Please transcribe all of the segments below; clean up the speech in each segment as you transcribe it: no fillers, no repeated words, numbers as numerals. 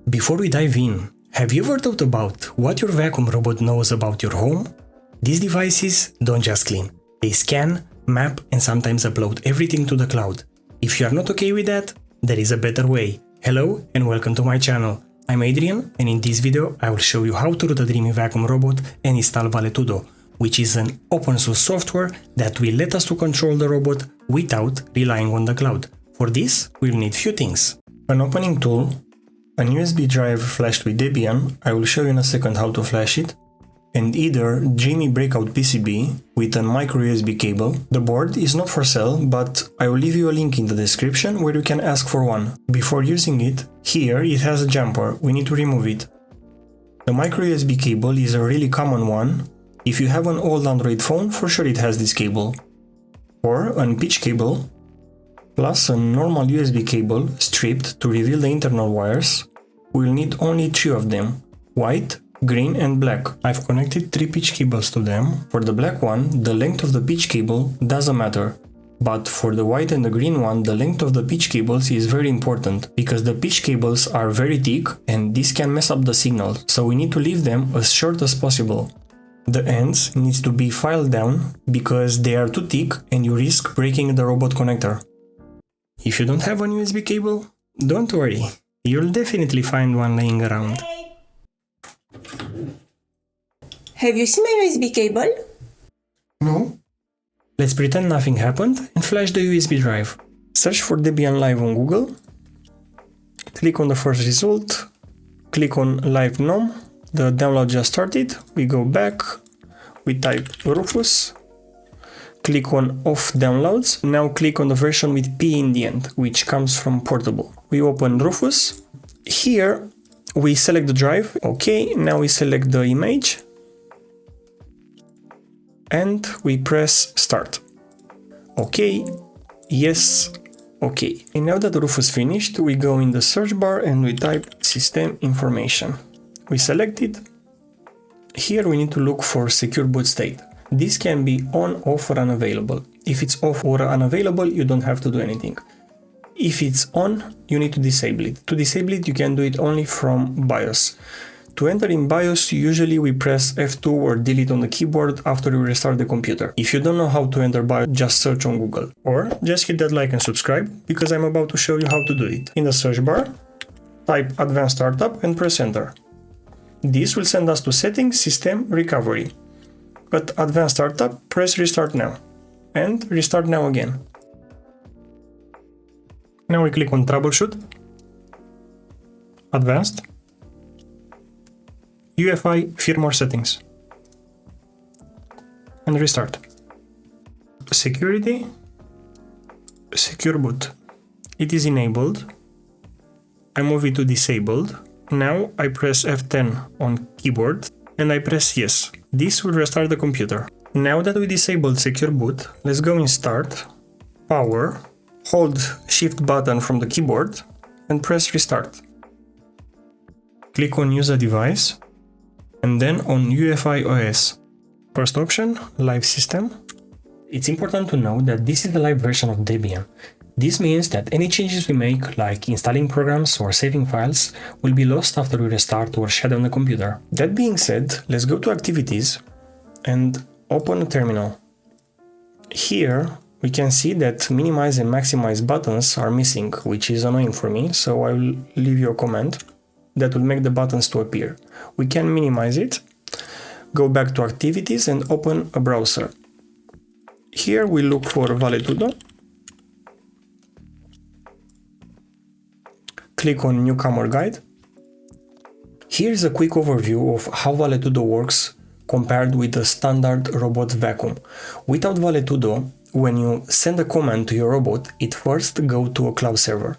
Before we dive in, have you ever thought about what your vacuum robot knows about your home? These devices don't just clean. They scan, map, and sometimes upload everything to the cloud. If you are not okay with that, there is a better way. Hello and welcome to my channel. I'm Adrian, and in this video I will show you how to root a Dreame vacuum robot and install Valetudo, which is an open source software that will let us to control the robot without relying on the cloud. For this, we'll need few things. An opening tool, an USB drive flashed with Debian, I will show you in a second how to flash it, and either Dreame breakout PCB with a micro USB cable. The board is not for sale, but I will leave you a link in the description where you can ask for one. Before using it, here it has a jumper, we need to remove it. The micro USB cable is a really common one. If you have an old Android phone, for sure it has this cable. Or a pitch cable, plus a normal USB cable stripped to reveal the internal wires. We'll need only 3 of them, white, green and black. I've connected 3 pitch cables to them. For the black one, the length of the pitch cable doesn't matter. But for the white and the green one, the length of the pitch cables is very important, because the pitch cables are very thick and this can mess up the signal, so we need to leave them as short as possible. The ends needs to be filed down because they are too thick and you risk breaking the robot connector. If you don't have an USB cable, don't worry, you'll definitely find one laying around. Have you seen my USB cable? No. Let's pretend nothing happened and flash the USB drive. Search for Debian Live on Google, click on the first result, click on Live GNOME, the download just started, we go back, we type Rufus, click on Off Downloads, now click on the version with P in the end, which comes from Portable. We open Rufus, here we select the drive, okay, now we select the image, and we press Start. Okay, yes, okay. And now that Rufus finished, we go in the search bar and we type System Information. We select it. Here we need to look for Secure Boot State. This can be on, off or unavailable. If it's off or unavailable, you don't have to do anything. If it's on, you need to disable it. To disable it, you can do it only from BIOS. To enter in BIOS, usually we press F2 or delete on the keyboard after you restart the computer. If you don't know how to enter BIOS, just search on Google. Or just hit that like and subscribe, because I'm about to show you how to do it. In the search bar, type Advanced Startup and press Enter. This will send us to Settings, System, Recovery. At Advanced Startup, press Restart Now. And Restart Now again. Now we click on Troubleshoot, Advanced, UEFI firmware settings, and restart. Security, Secure Boot. It is enabled. I move it to disabled. Now I press F10 on keyboard and I press yes. This will restart the computer. Now that we disabled Secure Boot, let's go in Start, Power, hold Shift button from the keyboard and press Restart. Click on Use a device and then on UEFI OS. First option, Live System. It's important to know that this is the live version of Debian. This means that any changes we make, like installing programs or saving files, will be lost after we restart or shut down the computer. That being said, let's go to Activities and open a terminal. Here we can see that Minimize and Maximize buttons are missing, which is annoying for me, so I will leave you a comment that will make the buttons to appear. We can minimize it, go back to Activities and open a browser. Here we look for Valetudo, click on Newcomer Guide. Here is a quick overview of how Valetudo works compared with a standard robot vacuum. Without Valetudo, when you send a command to your robot, it first goes to a cloud server.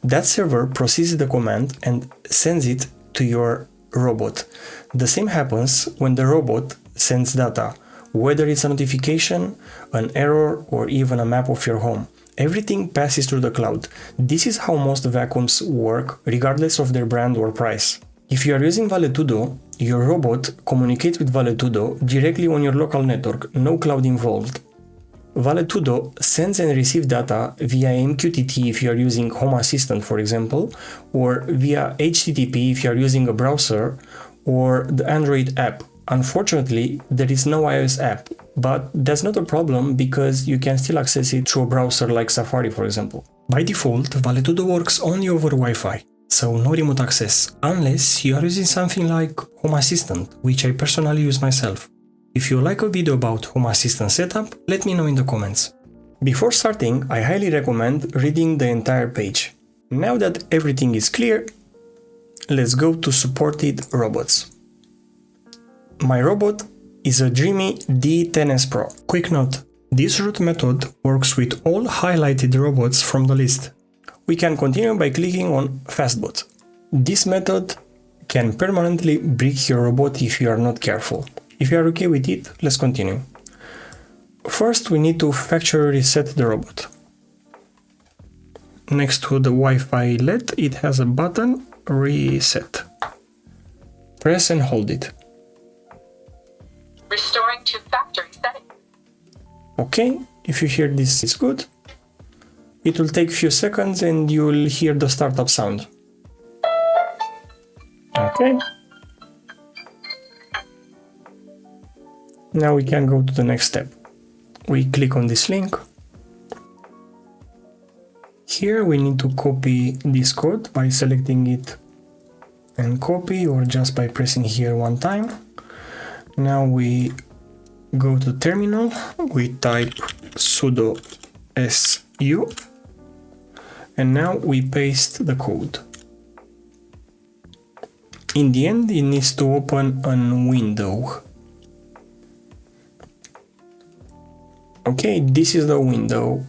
That server processes the command and sends it to your robot. The same happens when the robot sends data, whether it's a notification, an error, or even a map of your home. Everything passes through the cloud. This is how most vacuums work, regardless of their brand or price. If you are using Valetudo, your robot communicates with Valetudo directly on your local network, no cloud involved. Valetudo sends and receives data via MQTT if you are using Home Assistant, for example, or via HTTP if you are using a browser or the Android app. Unfortunately, there is no iOS app, but that's not a problem because you can still access it through a browser like Safari, for example. By default, Valetudo works only over Wi-Fi, so no remote access, unless you are using something like Home Assistant, which I personally use myself. If you like a video about Home Assistant setup, let me know in the comments. Before starting, I highly recommend reading the entire page. Now that everything is clear, let's go to supported robots. My robot is a Dreame D10S Pro. Quick note, this root method works with all highlighted robots from the list. We can continue by clicking on Fastboot. This method can permanently brick your robot if you are not careful. If you are okay with it, let's continue. First, we need to factory reset the robot. Next to the Wi-Fi LED, it has a button, Reset. Press and hold it. Restoring to factory settings. Okay, if you hear this, it's good. It will take a few seconds and you'll hear the startup sound. Okay. Now we can go to the next step. We click on this link. Here we need to copy this code by selecting it and copy, or just by pressing here one time. Now we go to terminal, we type sudo su, and now we paste the code. In the end, it needs to open a window. Okay, this is the window.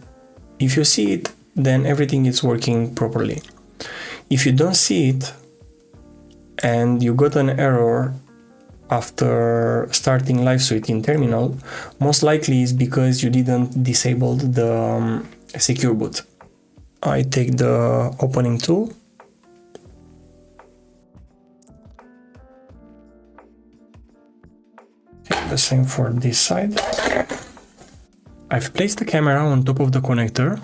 If you see it, then everything is working properly. If you don't see it and you got an error after starting LiveSuit in terminal, most likely is because you didn't disable the secure boot. I take the opening tool. The same for this side. I've placed the camera on top of the connector.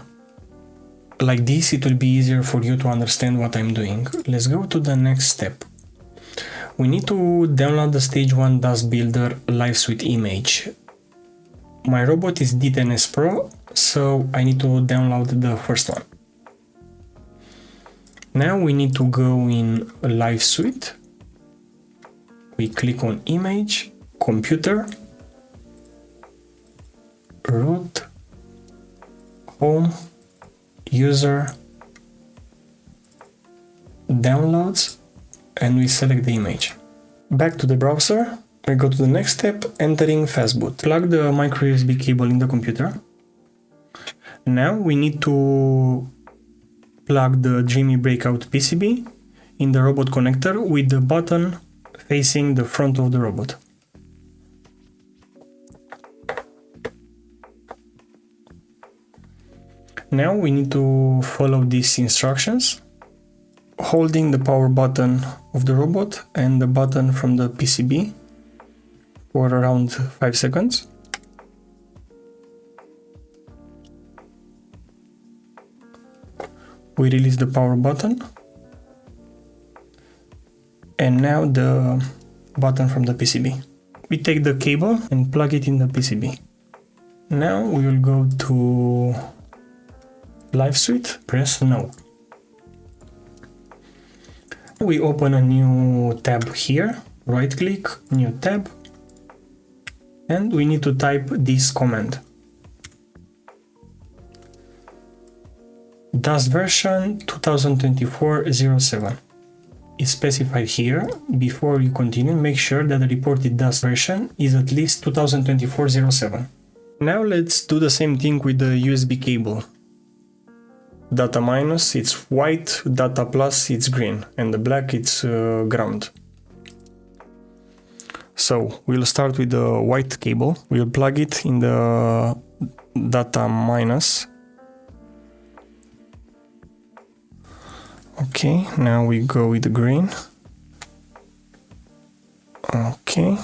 Like this, it will be easier for you to understand what I'm doing. Let's go to the next step. We need to download the stage 1 dust builder LiveSuit image. My robot is D10S Pro, so I need to download the first one. Now we need to go in LiveSuit. We click on image, computer, root, home, user, downloads, and we select the image. Back to the browser, we go to the next step, entering Fastboot. Plug the micro USB cable in the computer. Now we need to plug the Dreame breakout PCB in the robot connector with the button facing the front of the robot. Now we need to follow these instructions, holding the power button of the robot and the button from the PCB for around 5 seconds. We release the power button, and now the button from the PCB. We take the cable and plug it in the PCB. Now we will go to LiveSuit, press no. We open a new tab here, right click, new tab, and we need to type this command. DAS version 2024-07 is specified here. Before you continue, make sure that the reported DAS version is at least 2024-07. Now let's do the same thing with the USB cable. Data minus, it's white, data plus, it's green, and the black, it's ground. So we'll start with the white cable. We'll plug it in the data minus. Okay, now we go with the green. Okay.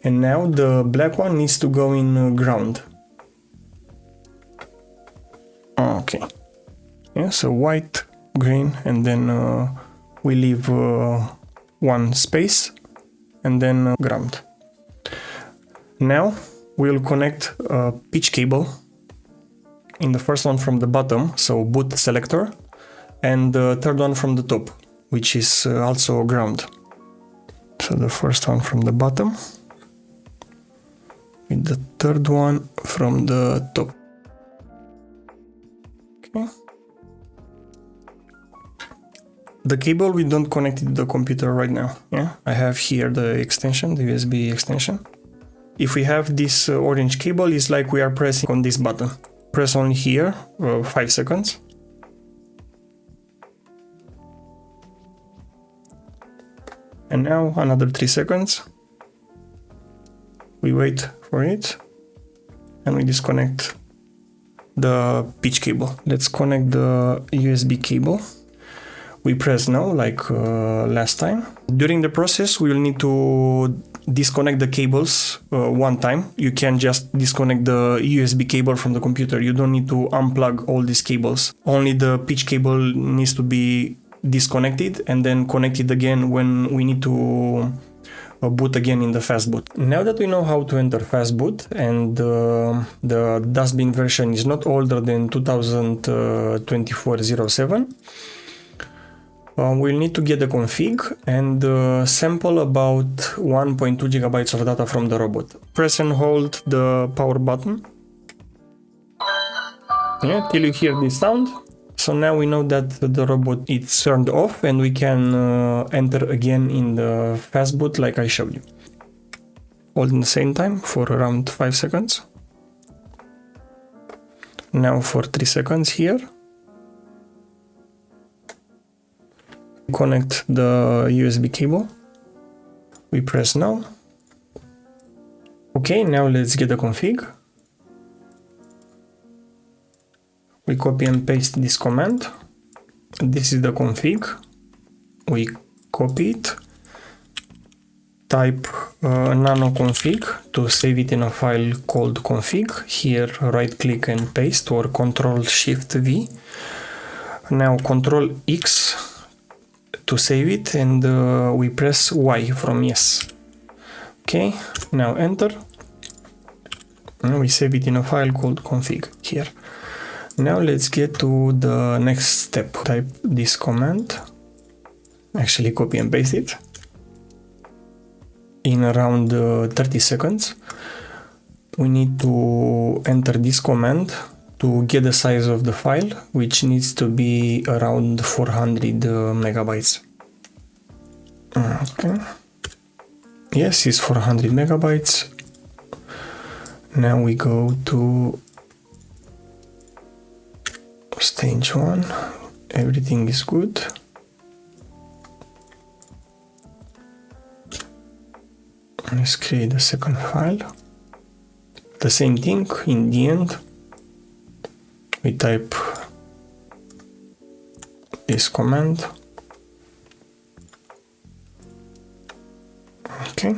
And now the black one needs to go in ground. Okay. Yeah, so white, green, and then we leave one space and then ground. Now we'll connect a pitch cable in the first one from the bottom, so boot selector, and the third one from the top, which is also ground. So the first one from the bottom with the third one from the top. Okay. The cable we don't connect it to the computer right now. Yeah, I have here the extension, the USB extension. If we have this orange cable, it's like we are pressing on this button. Press only here, 5 seconds. And now another 3 seconds. We wait for it and we disconnect the pitch cable. Let's connect the USB cable. We press now like last time. During the process, we will need to disconnect the cables one time. You can just disconnect the USB cable from the computer. You don't need to unplug all these cables. Only the pitch cable needs to be disconnected and then connected again when we need to boot again in the Fastboot. Now that we know how to enter Fastboot and the dustbin version is not older than 2024-07, we'll need to get the config and sample about 1.2 gigabytes of data from the robot. Press and hold the power button. Yeah, till you hear this sound. So now we know that the robot is turned off and we can enter again in the Fastboot like I showed you. Hold in the same time for around 5 seconds. Now for 3 seconds here. Connect the USB cable. We press now. Okay, now let's get the config. We copy and paste this command. This is the config. We copy it. Type nano config to save it in a file called config. Here right click and paste or Ctrl Shift V. Now Ctrl X to save it and we press Y from yes. Okay, now enter. And we save it in a file called config here. Now let's get to the next step. Type this command, actually copy and paste it. In around 30 seconds, we need to enter this command to get the size of the file, which needs to be around 400 megabytes. Okay. Yes, it's 400 megabytes. Now we go to stage 1. Everything is good. Let's create a second file. The same thing in the end. We type this command. Okay.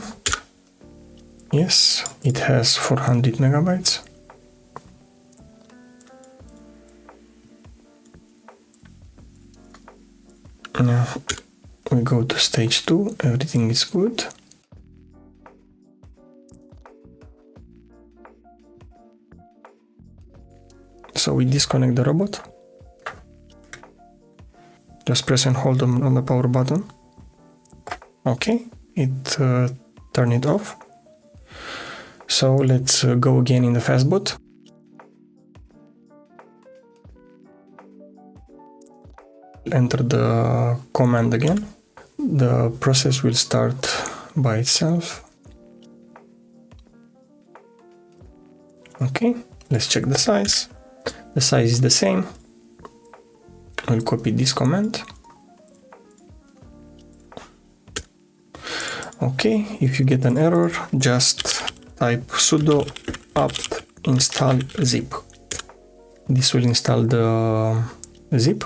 Yes, it has 400 megabytes. Now we go to stage 2. Everything is good. So we disconnect the robot. Just press and hold on the power button. Okay, it turned it off. So let's go again in the Fastboot. Enter the command again. The process will start by itself. Okay, let's check the size. The size is the same. I'll copy this command. Okay, if you get an error, just type sudo apt install zip. This will install the zip.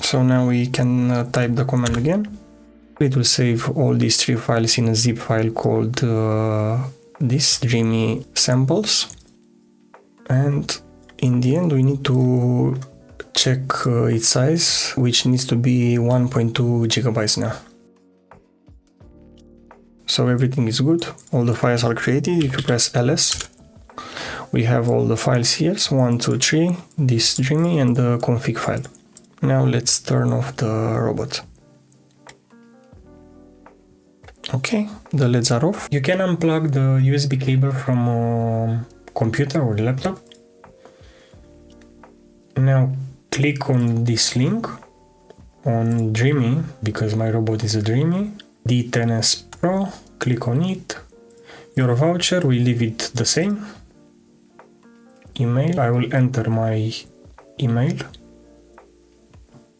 So now we can type the command again. It will save all these 3 files in a zip file called this Dreame samples. And In the end, we need to check its size, which needs to be 1.2 gigabytes now. So everything is good, all the files are created. If you press ls, we have all the files here, so 1, 2, 3, this Dreame and the config file. Now let's turn off the robot. Okay, the LEDs are off. You can unplug the USB cable from a computer or laptop. Now click on this link on Dreame, because my robot is a Dreame, D10S Pro, click on it. Your voucher, we leave it the same. Email, I will enter my email.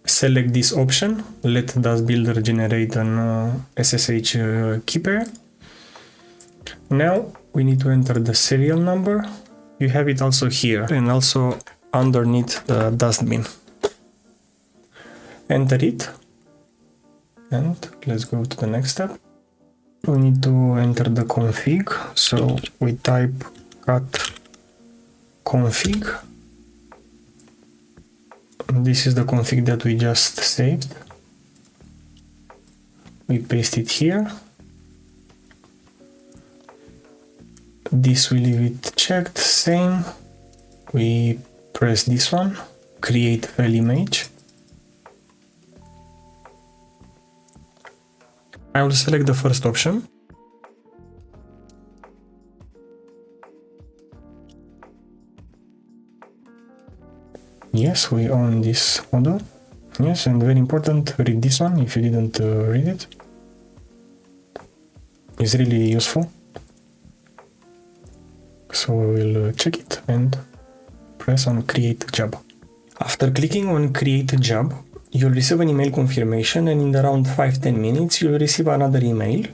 Select this option, let DAS Builder generate an SSH key pair. Now we need to enter the serial number. You have it also here and also underneath the dustbin. Enter it and let's go to the next step. We need to enter the config, so we type cat config. This is the config that we just saved. We paste it here. This we leave it checked, same. We press this one, create file image. I will select the first option. Yes, we own this model. Yes, and very important, read this one if you didn't read it. It's really useful. So we'll check it and press on create job. After clicking on create job, you'll receive an email confirmation, and in around 5-10 minutes you'll receive another email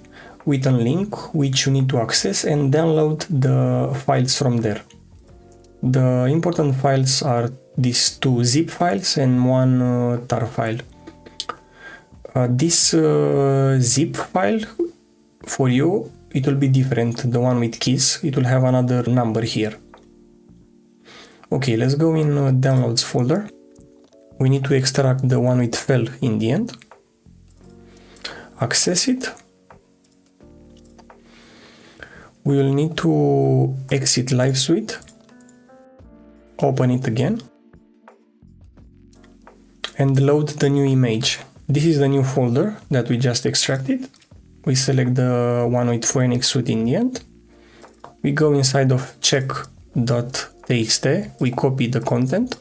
with a link which you need to access and download the files from there. The important files are these 2 zip files and 1 tar file. This zip file, for you, it will be different, the one with keys, it will have another number here. Okay, let's go in downloads folder. We need to extract the one with file in the end. Access it. We will need to exit LiveSuit. Open it again. And load the new image. This is the new folder that we just extracted. We select the one with Phoenix Suite in the end. We go inside of check.txt. We copy the content.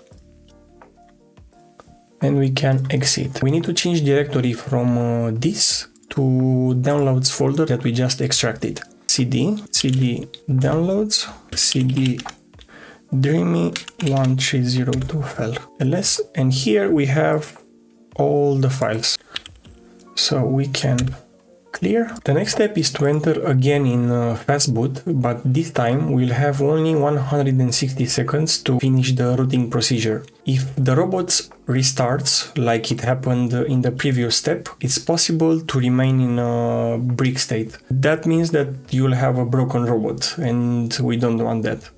And we can exit. We need to change directory from this to downloads folder that we just extracted. cd downloads, cd Dreame 1302 file ls, and here we have all the files, so we can clear. The next step is to enter again in Fastboot, but this time we'll have only 160 seconds to finish the rooting procedure. If the robot restarts like it happened in the previous step, it's possible to remain in a brick state. That means that you'll have a broken robot, and we don't want that.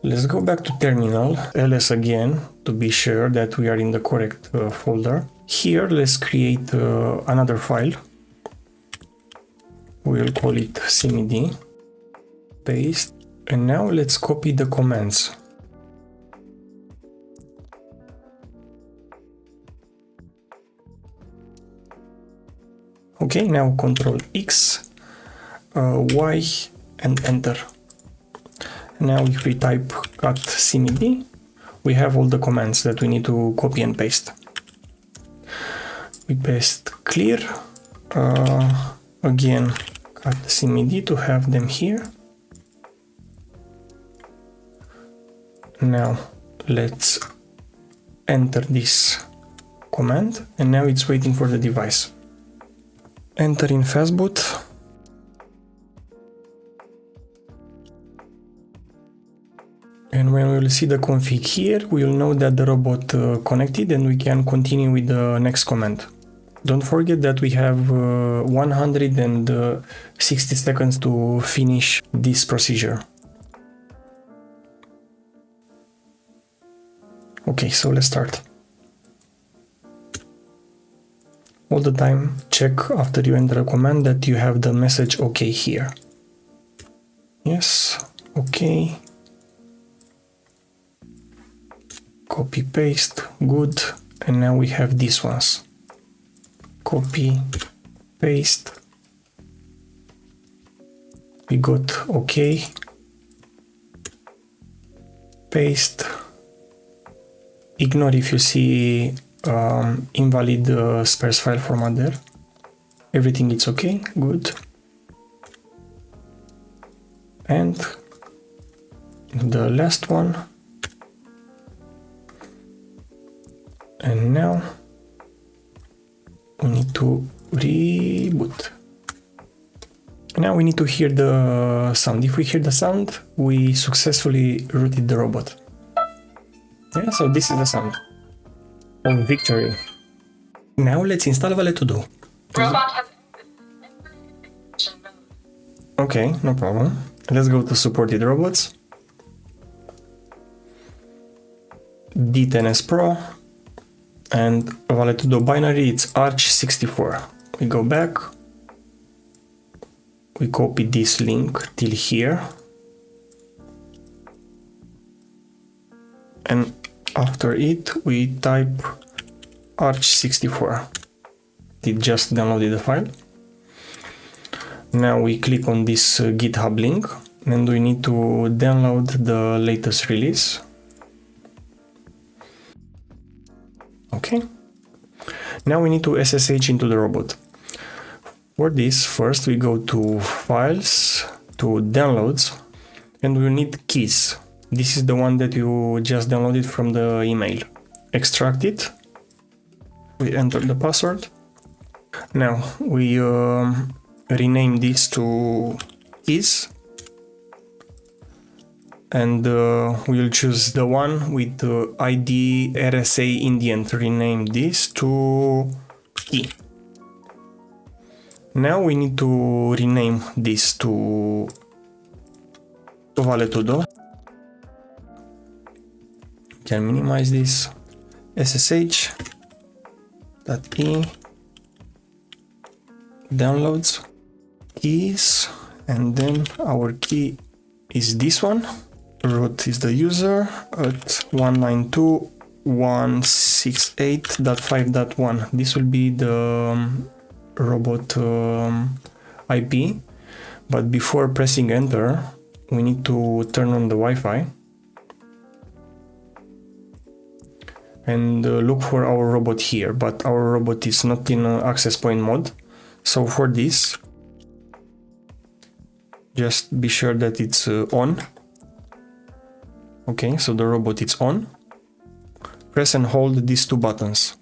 Let's go back to terminal, ls again, to be sure that we are in the correct folder. Here, let's create another file. We'll call it cmd, paste, and now let's copy the commands. Okay, now Ctrl X, Y, and enter. Now if we type cat cmd, we have all the commands that we need to copy and paste. We paste clear, again cat cmd to have them here. Now let's enter this command, and now it's waiting for the device. Enter in Fastboot. And when we will see the config here, we will know that the robot connected, and we can continue with the next command. Don't forget that we have 160 seconds to finish this procedure. Okay, so let's start. All the time check after you enter a command that you have the message OK here. Yes, OK. Copy, paste, good. And now we have these ones. Copy, paste. We got OK. Paste. Ignore if you see invalid spares file format there. Everything is okay, good. And the last one. And now we need to reboot. Now we need to hear the sound. If we hear the sound, we successfully rooted the robot. Yeah, so this is the sound of victory. Now let's install Valetudo. Robot has Okay, no problem. Let's go to supported robots. D10 Pro and Valetudo binary, it's Arch64. We go back. We copy this link till here. And after it, we type Arch64. It just downloaded the file. Now we click on this GitHub link and we need to download the latest release. Okay. Now we need to SSH into the robot. For this, first we go to Files, to Downloads, and we need keys. This is the one that you just downloaded from the email. Extract it. We enter the password. Now we rename this to keys. And we'll choose the one with the ID RSA in the end. Rename this to key. Now we need to rename this to Valetudo. Can minimize this. SSH.e downloads keys, and then our key is this one. Root is the user at 192.168.5.1. This will be the robot IP, but before pressing enter we need to turn on the Wi-Fi and look for our robot here, but our robot is not in access point mode. So for this, just be sure that it's on. Okay, so the robot is on. Press and hold these two buttons.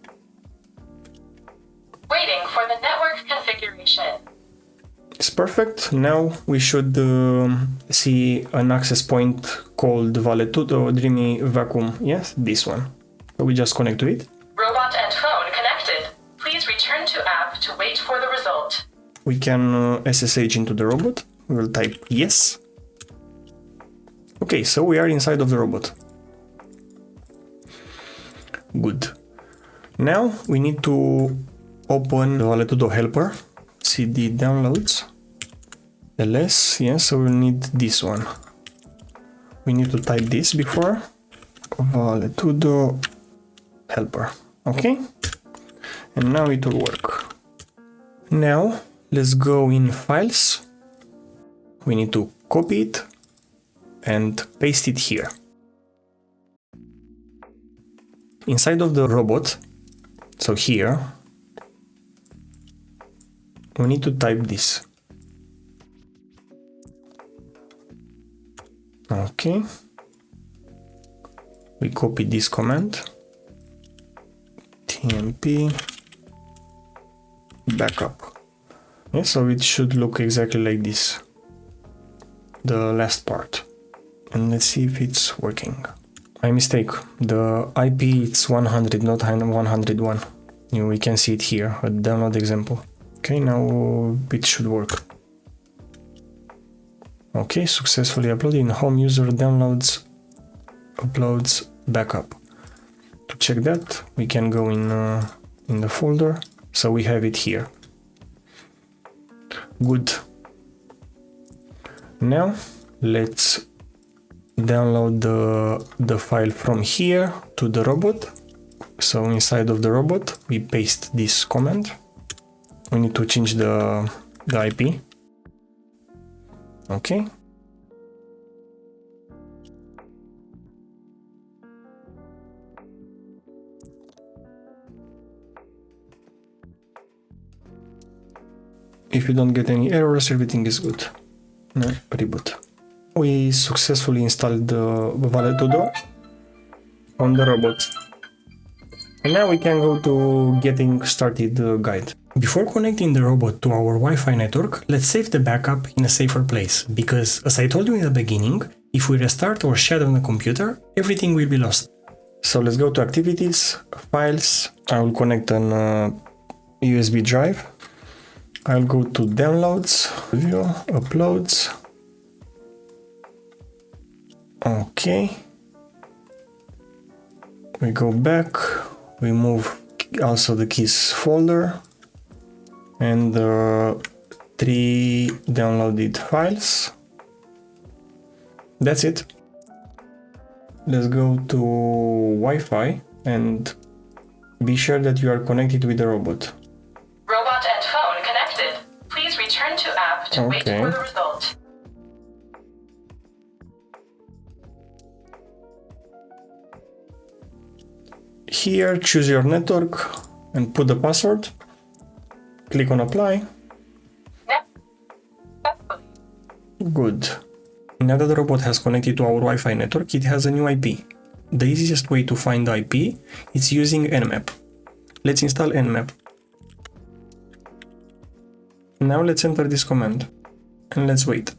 waiting for the network configuration. It's perfect. Now we should see an access point called Valetudo Dreame Vacuum. Yes, this one. So we just connect to it. Robot and phone connected. Please return to app to wait for the result. We can SSH into the robot. We will type yes. Okay, so we are inside of the robot. Good. Now we need to open the Valetudo helper. CD downloads. ls, yes, so we'll need this one. We need to type this before. Valetudo helper. Okay. And now it will work. Now let's go in files. We need to copy it and paste it here. Inside of the robot, so here, we need to type this. Okay. We copy this command. tmp backup. Yeah, so it should look exactly like this. The last part. And let's see if it's working. My mistake. The IP it's 100, not 101. We can see it here, a download example. Okay, now it should work. Okay, successfully uploaded in home user downloads, uploads, backup. To check that, we can go in the folder. So we have it here. Good. Now let's download the file from here to the robot. So inside of the robot, we paste this command. We need to change the IP. Okay. If you don't get any errors, everything is good. No, reboot. We successfully installed the Valetudo on the robot. And now we can go to getting started guide. Before connecting the robot to our Wi-Fi network, let's save the backup in a safer place, because as I told you in the beginning, if we restart or shut down the computer, everything will be lost. So let's go to activities, files. I will connect an USB drive. I'll go to downloads, view, uploads. Okay. We go back, we move also the keys folder and the 3 downloaded files. That's it. Let's go to Wi-Fi and be sure that you are connected with the robot. Robot and phone connected. Please return to app to wait for the result. Here, choose your network and put the password. Click on apply. Good. Now that the robot has connected to our Wi-Fi network, it has a new IP. The easiest way to find the IP is using Nmap. Let's install Nmap. Now let's enter this command and let's wait.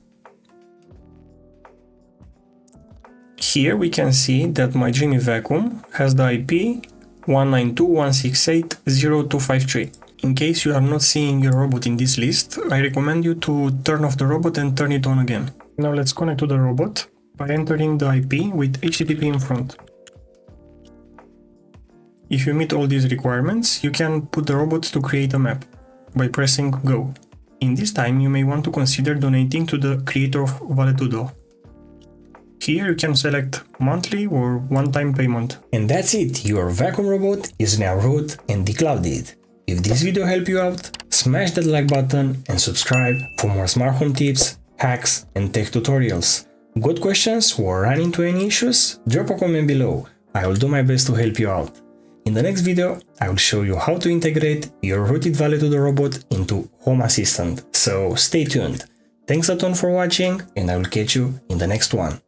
Here we can see that my Dreame vacuum has the IP 192.168.0.253. In case you are not seeing your robot in this list, I recommend you to turn off the robot and turn it on again. Now let's connect to the robot by entering the IP with HTTP in front. If you meet all these requirements, you can put the robot to create a map by pressing Go. In this time, you may want to consider donating to the creator of Valetudo. Here you can select monthly or one-time payment. And that's it, your vacuum robot is now root and declouded. If this video helped you out, smash that like button and subscribe for more smart home tips, hacks and tech tutorials. Got questions or run into any issues? Drop a comment below, I will do my best to help you out. In the next video, I will show you how to integrate your rooted Valetudo robot into Home Assistant, so stay tuned. Thanks a ton for watching and I will catch you in the next one.